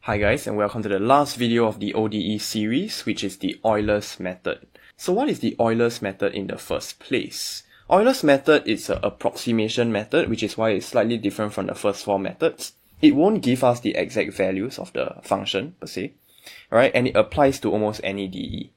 Hi guys, and welcome to the last video of the ODE series, which is the Euler's method. So what is the Euler's method in the first place? Euler's method is an approximation method, which is why it's slightly different from the first four methods. It won't give us the exact values of the function per se, right? And it applies to almost any DE.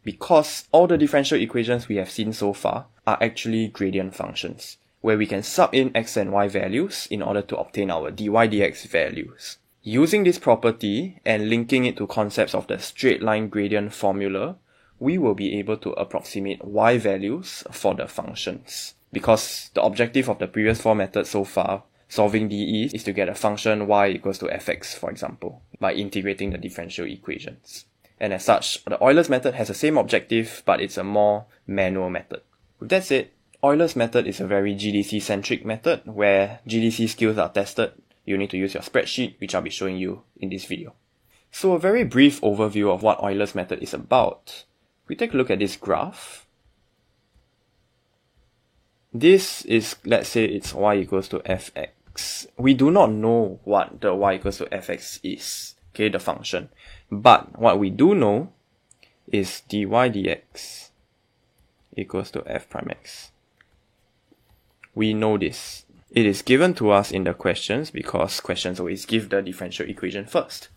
Because all the differential equations we have seen so far are actually gradient functions, where we can sub in x and y values in order to obtain our dy dx values. Using this property and linking it to concepts of the straight line gradient formula, we will be able to approximate y values for the functions. Because the objective of the previous four methods so far, solving DE, is to get a function y equals to fx, for example, by integrating the differential equations. And as such, the Euler's method has the same objective, but it's a more manual method. With that said, Euler's method is a very GDC-centric method, where GDC skills are tested. You need to use your spreadsheet, which I'll be showing you in this video. So a very brief overview of what Euler's method is about. We take a look at this graph. This is, let's say it's y equals to fx. We do not know what the y equals to fx is, okay, the function. But what we do know is dy dx equals to f prime x. We know this. It is given to us in the questions because questions always give the differential equation first.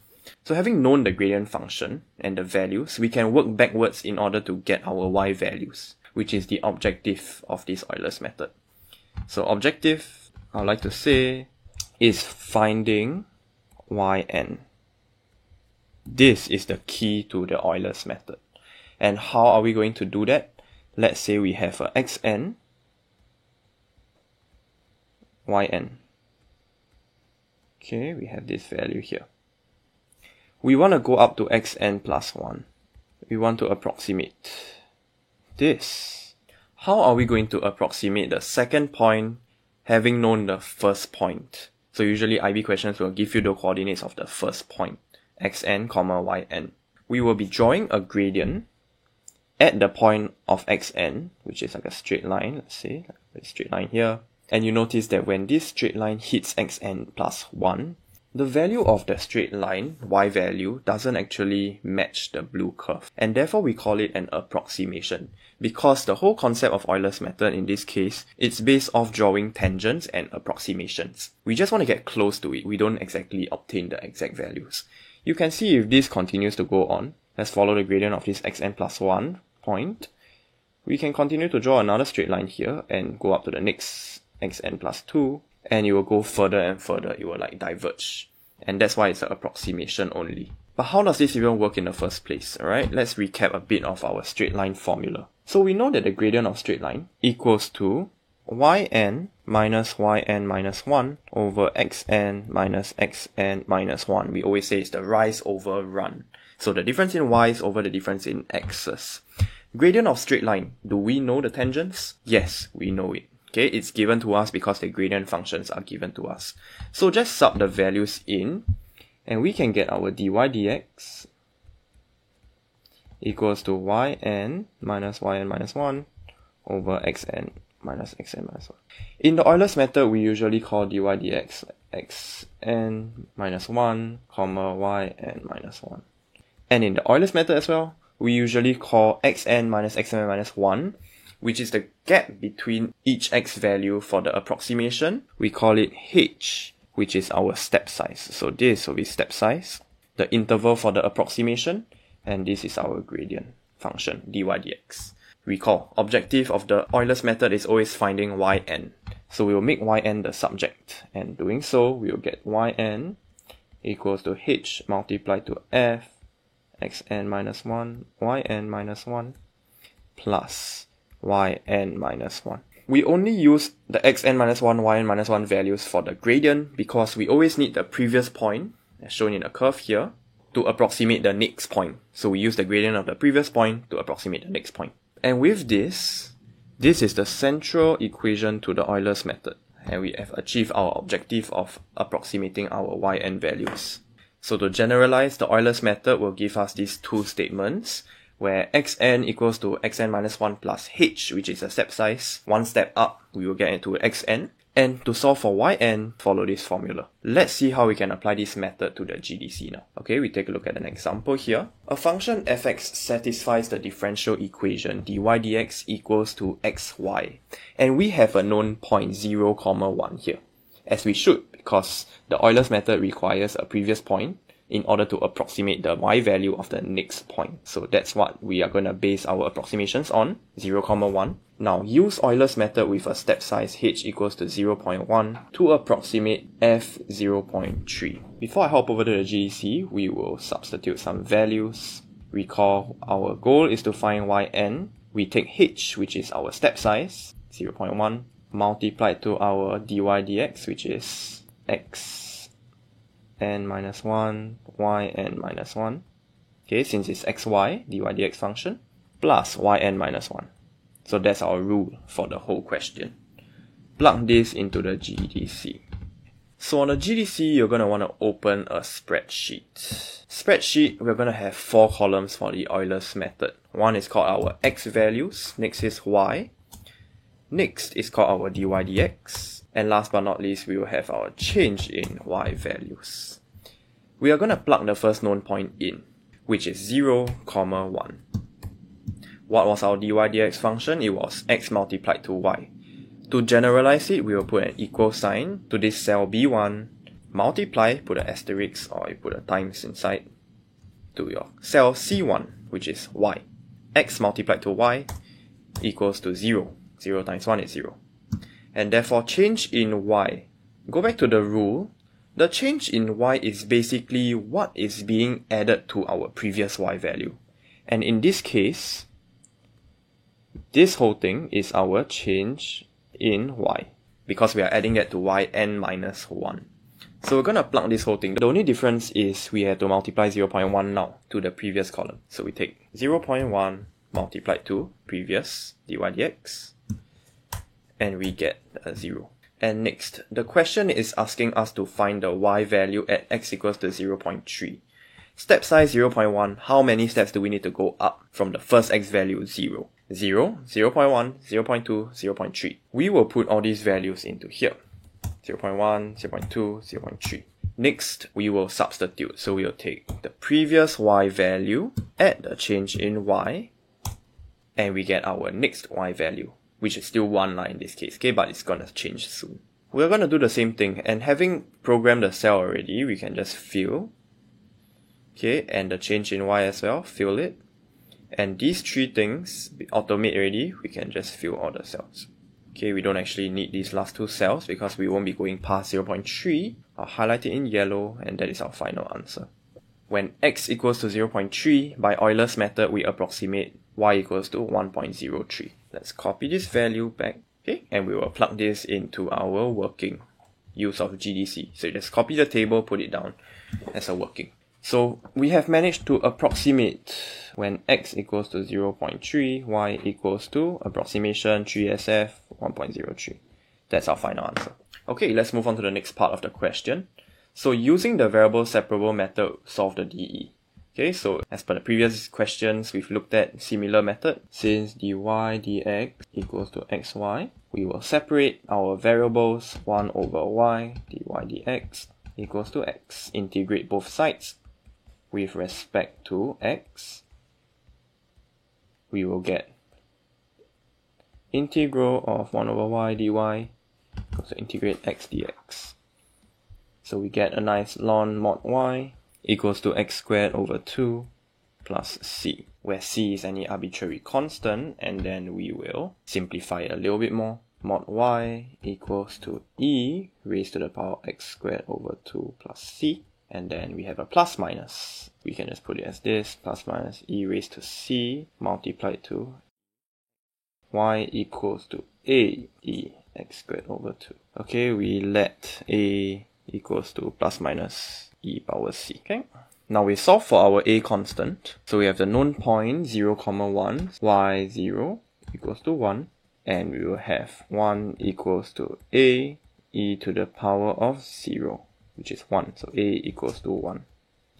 So having known the gradient function and the values, we can work backwards in order to get our y values, which is the objective of this Euler's method. So objective, I'd like to say, is finding yn. This is the key to the Euler's method. And how are we going to do that? Let's say we have a xn, yn. Okay, we have this value here. We want to go up to xn plus 1. We want to approximate this. How are we going to approximate the second point having known the first point? So usually IB questions will give you the coordinates of the first point, xn, yn. We will be drawing a gradient at the point of xn, which is like a straight line, let's say, like a straight line here. And you notice that when this straight line hits xn plus 1, the value of the straight line, y value, doesn't actually match the blue curve. And therefore we call it an approximation. Because the whole concept of Euler's method in this case, it's based off drawing tangents and approximations. We just want to get close to it. We don't exactly obtain the exact values. You can see if this continues to go on, let's follow the gradient of this xn plus 1 point. We can continue to draw another straight line here and go up to the next xn plus 2, and it will go further and further. It will like diverge, and that's why it's an approximation only. But how does this even work in the first place? Alright, let's recap a bit of our straight line formula. So we know that the gradient of straight line equals to yn minus 1 over xn minus xn minus 1. We always say it's the rise over run. So the difference in y's over the difference in x's. Gradient of straight line, do we know the tangents? Yes, we know it. Okay, it's given to us because the gradient functions are given to us. So just sub the values in, and we can get our dy dx equals to yn minus 1 over xn minus xn minus 1. In the Euler's method, we usually call dy dx xn minus 1, yn minus 1. And in the Euler's method as well, we usually call xn minus xn minus 1, which is the gap between each x value for the approximation. We call it h, which is our step size. So this will be step size, the interval for the approximation, and this is our gradient function, dy dx. Recall, objective of the Euler's method is always finding yn. So we will make yn the subject, and doing so, we will get yn equals to h multiplied to f xn minus 1, yn minus 1, plus yn minus 1. We only use the xn minus 1, yn minus 1 values for the gradient because we always need the previous point, as shown in the curve here, to approximate the next point. So we use the gradient of the previous point to approximate the next point. And with this is the central equation to the Euler's method. And we have achieved our objective of approximating our yn values. So to generalize, the Euler's method will give us these two statements, where xn equals to xn minus 1 plus h, which is a step size. One step up, we will get into xn. And to solve for yn, follow this formula. Let's see how we can apply this method to the GDC now. Okay, we take a look at an example here. A function fx satisfies the differential equation dy dx equals to xy. And we have a known point 0, 1 here. As we should, because the Euler's method requires a previous point in order to approximate the y value of the next point. So that's what we are going to base our approximations on, 0, 1. Now use Euler's method with a step size h equals to 0.1 to approximate f 0.3. Before I hop over to the GDC, we will substitute some values. Recall our goal is to find yn. We take h, which is our step size, 0.1, multiplied to our dy dx, which is x n minus 1, y n minus 1. Okay, since it's xy, dy dx function, plus yn minus 1. So that's our rule for the whole question. Plug this into the GDC. So on the GDC, you're going to want to open a spreadsheet. Spreadsheet, we're going to have 4 columns for the Euler's method. One is called our x values, next is y, next is called our dy dx, and last but not least, we will have our change in y values. We are going to plug the first known point in, which is 0, 1. What was our dy dx function? It was x multiplied to y. To generalize it, we will put an equal sign to this cell B1, multiply, put an asterisk or you put a times inside, to your cell C1, which is y. X multiplied to y equals to 0. 0 times 1 is 0. And therefore change in y. Go back to the rule. The change in y is basically what is being added to our previous y value. And in this case, this whole thing is our change in y, because we are adding that to yn minus 1. So we're going to plug this whole thing. The only difference is we have to multiply 0.1 now to the previous column. So we take 0.1 multiplied to previous dy dx, and we get a 0. And next, the question is asking us to find the y value at x equals to 0.3. Step size 0.1, how many steps do we need to go up from the first x value 0? 0, 0.1, 0.2, 0.3. We will put all these values into here. 0.1, 0.2, 0.3. Next, we will substitute. So we will take the previous y value, add the change in y, and we get our next y value, which is still 1 in this case, okay, but it's gonna change soon. We're gonna do the same thing, and having programmed the cell already, we can just fill, okay, and the change in y as well, fill it. And these 3 things, automate already, we can just fill all the cells. Okay, we don't actually need these last 2 cells because we won't be going past 0.3. I'll highlight it in yellow, and that is our final answer. When x equals to 0.3, by Euler's method, we approximate y equals to 1.03. Let's copy this value back, okay, and we will plug this into our working use of GDC. So just copy the table, put it down as a working. So we have managed to approximate when x equals to 0.3, y equals to approximation 3SF 1.03. That's our final answer. Okay, let's move on to the next part of the question. So using the variable separable method, solve the DE. Okay, so as per the previous questions, we've looked at similar method. Since dy dx equals to xy, we will separate our variables 1 over y, dy dx equals to x. Integrate both sides with respect to x. We will get integral of 1 over y dy equals to integrate x dx. So we get a nice ln mod y equals to x squared over 2 plus c, where c is any arbitrary constant, and then we will simplify it a little bit more. Mod y equals to e raised to the power of x squared over 2 plus c, and then we have a plus minus. We can just put it as this, plus minus e raised to c multiplied to y equals to a e x squared over 2. Okay, we let a equals to plus minus e power c. Okay, now we solve for our a constant. So we have the known point 0, 1, y 0 equals to 1, and we will have 1 equals to a e to the power of 0, which is 1. So a equals to 1,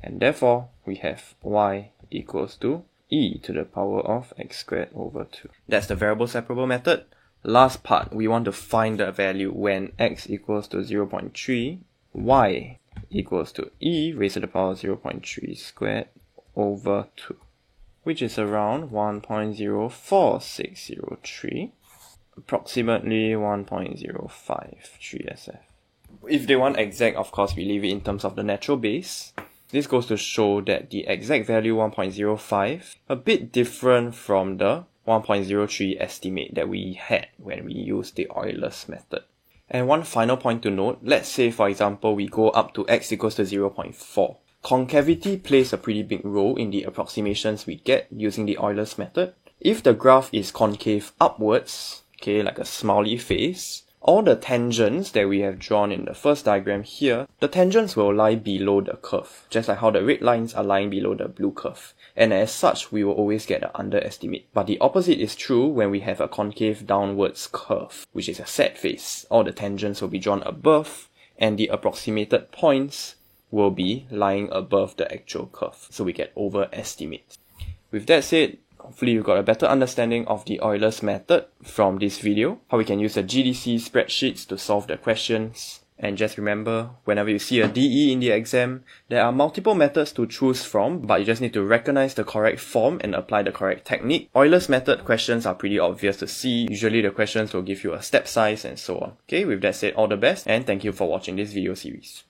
and therefore we have y equals to e to the power of x squared over 2. That's the variable separable method. Last part, we want to find the value when x equals to 0.3, y equals to e raised to the power 0.3 squared over 2, which is around 1.04603, approximately 1.053 SF. If they want exact, of course, we leave it in terms of the natural base. This goes to show that the exact value 1.05, a bit different from the 1.03 estimate that we had when we used the Euler's method. And one final point to note, let's say for example we go up to x equals to 0.4. Concavity plays a pretty big role in the approximations we get using the Euler's method. If the graph is concave upwards, okay, like a smiley face, all the tangents that we have drawn in the first diagram here, the tangents will lie below the curve, just like how the red lines are lying below the blue curve. And as such, we will always get an underestimate. But the opposite is true when we have a concave downwards curve, which is a sad face. All the tangents will be drawn above, and the approximated points will be lying above the actual curve. So we get overestimate. With that said, hopefully you got a better understanding of the Euler's method from this video, how we can use the GDC spreadsheets to solve the questions. And just remember, whenever you see a DE in the exam, there are multiple methods to choose from, but you just need to recognize the correct form and apply the correct technique. Euler's method questions are pretty obvious to see. Usually the questions will give you a step size and so on. Okay, with that said, all the best and thank you for watching this video series.